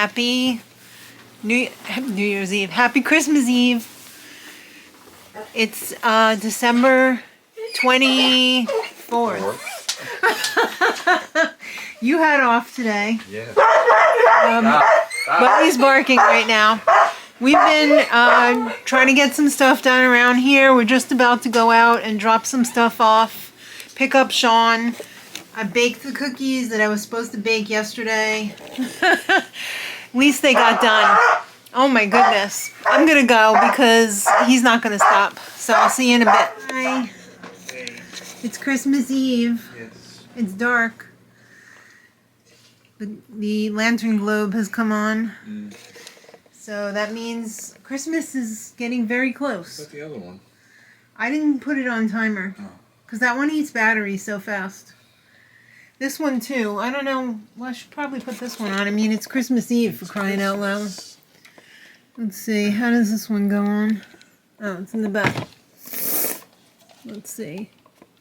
Happy New Year's Eve. Happy Christmas Eve. It's December 24th. You had off today. Yeah. But he's barking right now. We've been trying to get some stuff done around here. We're just about to go out and drop some stuff off. Pick up Sean. I baked the cookies that I was supposed to bake yesterday. At least they got done. Oh my goodness. I'm going to go because he's not going to stop. So I'll see you in a bit. Hi. It's Christmas Eve. Yes. It's dark. The lantern globe has come on. So that means Christmas is getting very close. What's the other one? I didn't put it on timer. Because that one eats battery so fast. This one too. I don't know. Well, I should probably put this one on. I mean, it's Christmas Eve for crying out loud. Let's see. How does this one go on? Oh, it's in the back. Let's see.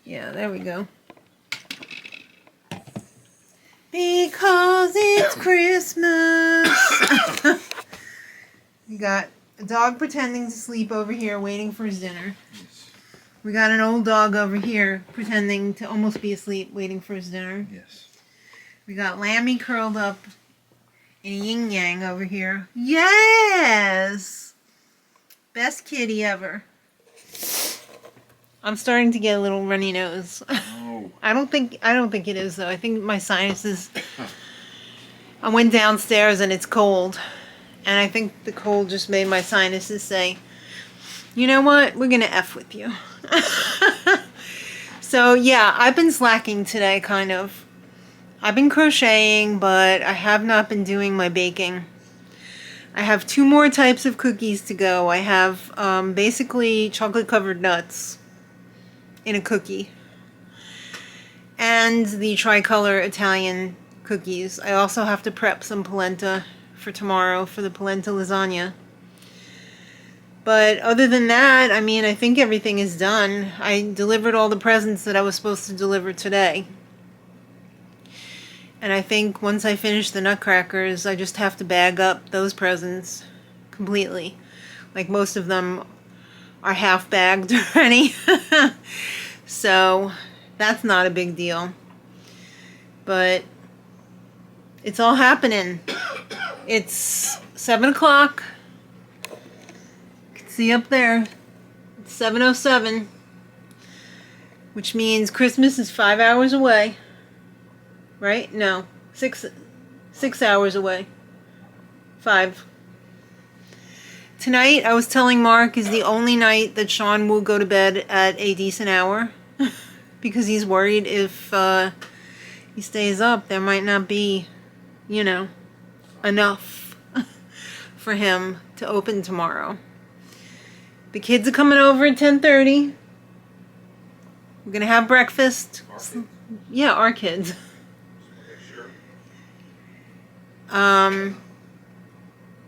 Yeah, there we go. Because it's Christmas. We got a dog pretending to sleep over here waiting for his dinner. We got an old dog over here pretending to almost be asleep, waiting for his dinner. Yes. We got Lammy curled up in a yin-yang over here. Yes! Best kitty ever. I'm starting to get a little runny nose. Oh. I don't think it is though. I think my sinuses. I went downstairs and it's cold. And I think the cold just made my sinuses say, you know what? We're gonna F with you. So yeah, I've been slacking today, kind of. I've been crocheting, but I have not been doing my baking. I have 2 more types of cookies to go. I have basically chocolate covered nuts in a cookie. And the tricolor Italian cookies. I also have to prep some polenta for tomorrow for the polenta lasagna. But other than that, I mean, I think everything is done. I delivered all the presents that I was supposed to deliver today. And I think once I finish the nutcrackers, I just have to bag up those presents completely. Like most of them are half bagged already. So that's not a big deal. But it's all happening. It's 7 o'clock. See up there, it's 7:07, which means Christmas is 5 hours away, right? No, six hours away. 5. Tonight, I was telling Mark, is the only night that Sean will go to bed at a decent hour because he's worried if he stays up, there might not be, you know, enough for him to open tomorrow. The kids are coming over at 10:30. We're gonna have breakfast. Yeah, our kids. They're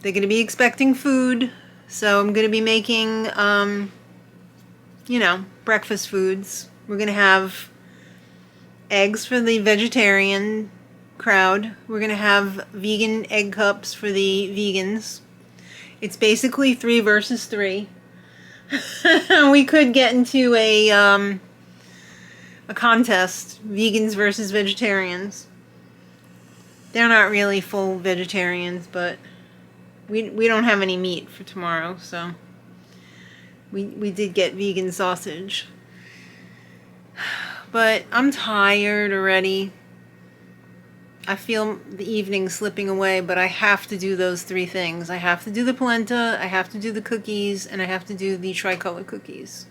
gonna be expecting food, so I'm gonna be making, you know, breakfast foods. We're gonna have eggs for the vegetarian crowd. We're gonna have vegan egg cups for the vegans. It's basically 3 versus 3. We could get into a contest, vegans versus vegetarians. They're not really full vegetarians, but we don't have any meat for tomorrow, so we did get vegan sausage. But I'm tired already. I feel the evening slipping away, but I have to do those 3 things. I have to do the polenta, I have to do the cookies, and I have to do the tricolor cookies.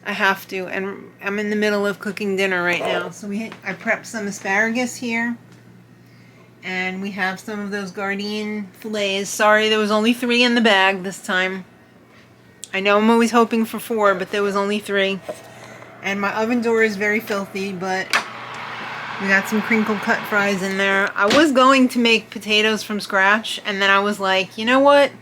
I have to, and I'm in the middle of cooking dinner right now. So I prepped some asparagus here, and we have some of those Gardein fillets. Sorry, there was only 3 in the bag this time. I know I'm always hoping for 4, but there was only 3. And my oven door is very filthy, but we got some crinkle cut fries in there. I was going to make potatoes from scratch, and then I was like, you know what?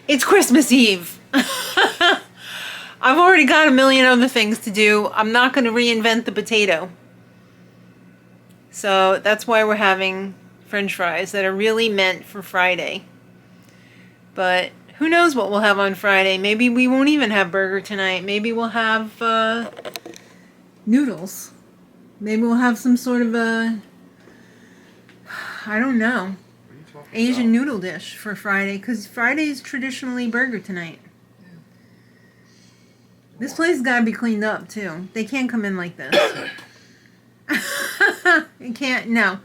It's Christmas Eve. I've already got a million other things to do. I'm not going to reinvent the potato. So that's why we're having French fries that are really meant for Friday. But who knows what we'll have on Friday. Maybe we won't even have burger tonight. Maybe we'll have noodles. Maybe we'll have some sort of a, I don't know, Asian noodle dish for Friday. Because Friday is traditionally burger tonight. This place has got to be cleaned up, too. They can't come in like this. It can't, no.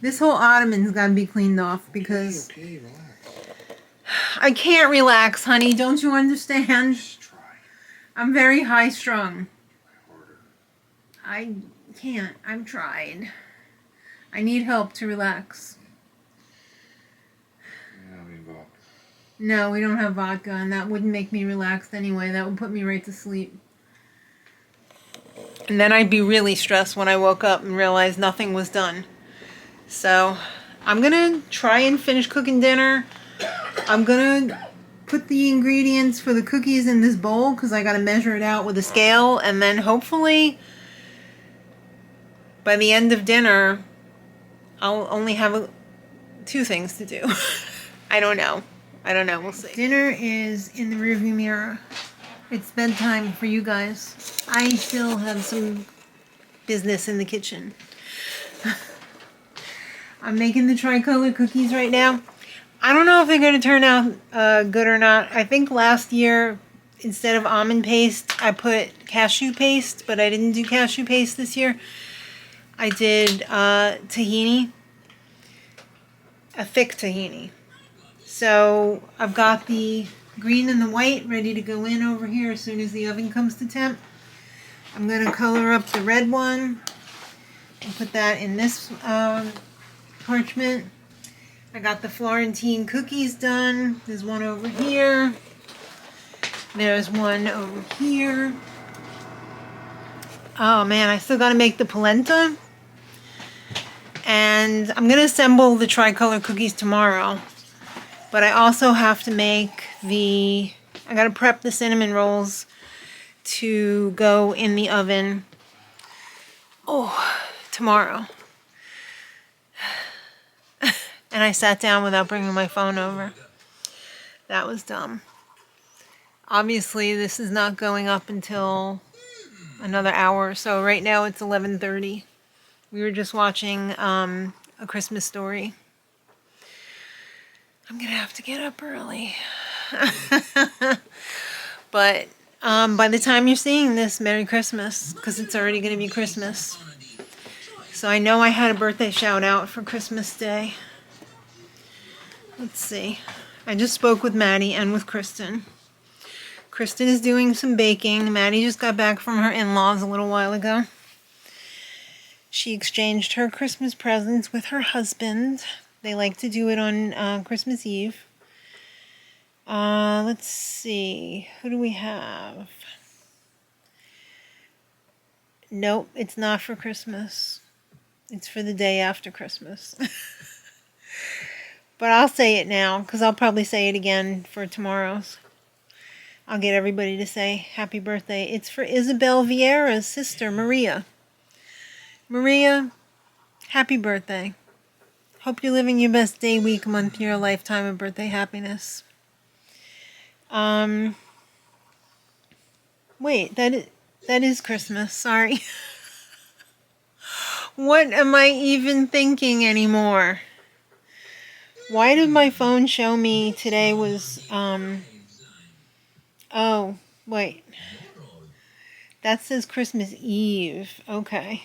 This whole ottoman's got to be cleaned off because... Okay, relax. I can't relax, honey. Don't you understand? Just try. I'm very high-strung. I can't. I've tried. I need help to relax. No, we don't have vodka, and that wouldn't make me relaxed anyway. That would put me right to sleep. And then I'd be really stressed when I woke up and realized nothing was done. So, I'm gonna try and finish cooking dinner. I'm gonna put the ingredients for the cookies in this bowl, because I gotta measure it out with a scale, and then hopefully, by the end of dinner, I'll only have 2 things to do. I don't know. We'll see. Dinner is in the rearview mirror. It's bedtime for you guys. I still have some business in the kitchen. I'm making the tricolor cookies right now. I don't know if they're going to turn out good or not. I think last year, instead of almond paste, I put cashew paste, but I didn't do cashew paste this year. I did tahini, a thick tahini. So I've got the green and the white ready to go in over here as soon as the oven comes to temp. I'm going to color up the red one and put that in this parchment. I got the Florentine cookies done. There's one over here. There's one over here. Oh man, I still got to make the polenta. And I'm going to assemble the tricolor cookies tomorrow. But I also have to make I got to prep the cinnamon rolls to go in the oven. Tomorrow. And I sat down without bringing my phone over. That was dumb. Obviously, this is not going up until another hour or so. Right now, it's 11:30. We were just watching A Christmas Story. I'm going to have to get up early. But by the time you're seeing this, Merry Christmas, because it's already going to be Christmas. So I know I had a birthday shout out for Christmas Day. Let's see. I just spoke with Maddie and with Kristen. Kristen is doing some baking. Maddie just got back from her in-laws a little while ago. She exchanged her Christmas presents with her husband. They like to do it on Christmas Eve. Let's see. Who do we have? Nope, it's not for Christmas. It's for the day after Christmas. But I'll say it now, because I'll probably say it again for tomorrow's. I'll get everybody to say happy birthday. It's for Isabel Vieira's sister, Maria. Maria, happy birthday. Hope you're living your best day, week, month, year, lifetime of birthday happiness. Wait, that is Christmas. Sorry. What am I even thinking anymore? Why did my phone show me today was, oh, wait. That says Christmas Eve. Okay.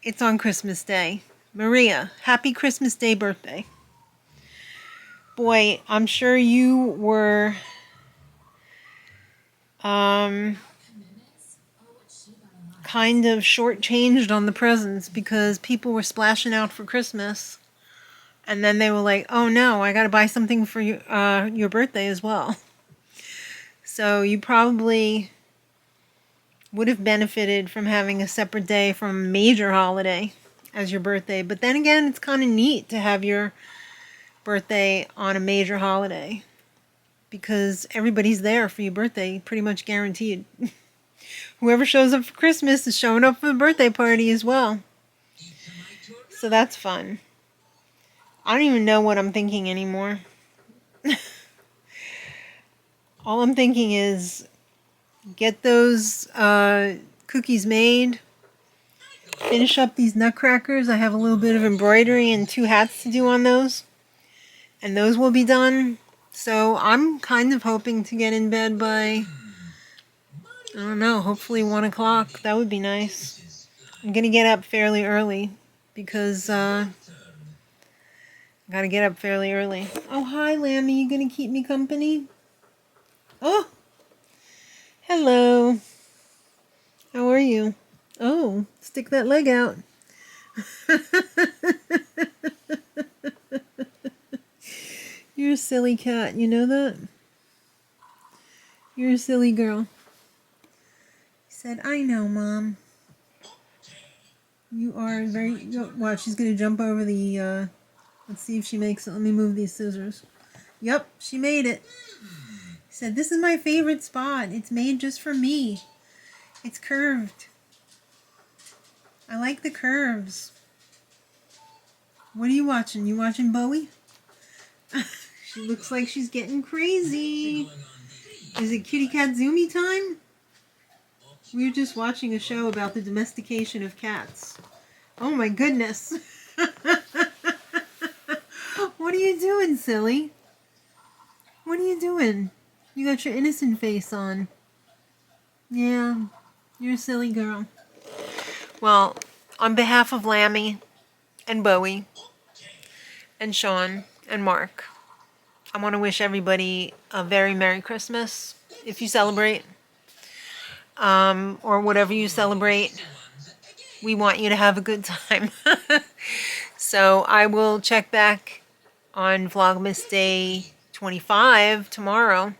It's on Christmas Day. Maria, happy Christmas Day birthday. Boy, I'm sure you were kind of shortchanged on the presents because people were splashing out for Christmas. And then they were like, oh no, I got to buy something for your birthday as well. So you probably would have benefited from having a separate day from a major holiday as your birthday. But then again, it's kind of neat to have your birthday on a major holiday because everybody's there for your birthday, pretty much guaranteed. Whoever shows up for Christmas is showing up for the birthday party as well. So that's fun. I don't even know what I'm thinking anymore. All I'm thinking is get those cookies made, finish up these nutcrackers. I have a little bit of embroidery and 2 hats to do on those, and those will be done. So I'm kind of hoping to get in bed by, I don't know, hopefully 1 o'clock. That would be nice. I'm going to get up fairly early because I got to get up fairly early. Oh, hi, Lammy. You going to keep me company? Oh, hello. How are you? Oh, stick that leg out. You're a silly cat. You know that? You're a silly girl. He said, I know, Mom. You are very... Watch, she's going to jump over the... Let's see if she makes it. Let me move these scissors. Yep, she made it. He said, this is my favorite spot. It's made just for me. It's curved. I like the curves. What are you watching? You watching Bowie? She looks like she's getting crazy. Is it kitty cat zoomy time? We were just watching a show about the domestication of cats. Oh my goodness. What are you doing, silly? What are you doing? You got your innocent face on. Yeah, you're a silly girl. Well, on behalf of Lammy and Bowie and Sean and Mark, I want to wish everybody a very Merry Christmas, if you celebrate, or whatever you celebrate. We want you to have a good time. So I will check back on Vlogmas Day 25 tomorrow,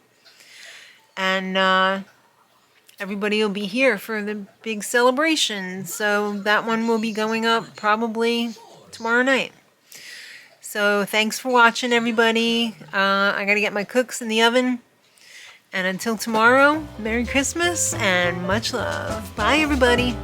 and everybody will be here for the big celebration. So that one will be going up probably tomorrow night. So thanks for watching, everybody. I gotta get my cooks in the oven. And until tomorrow, Merry Christmas and much love. Bye, everybody.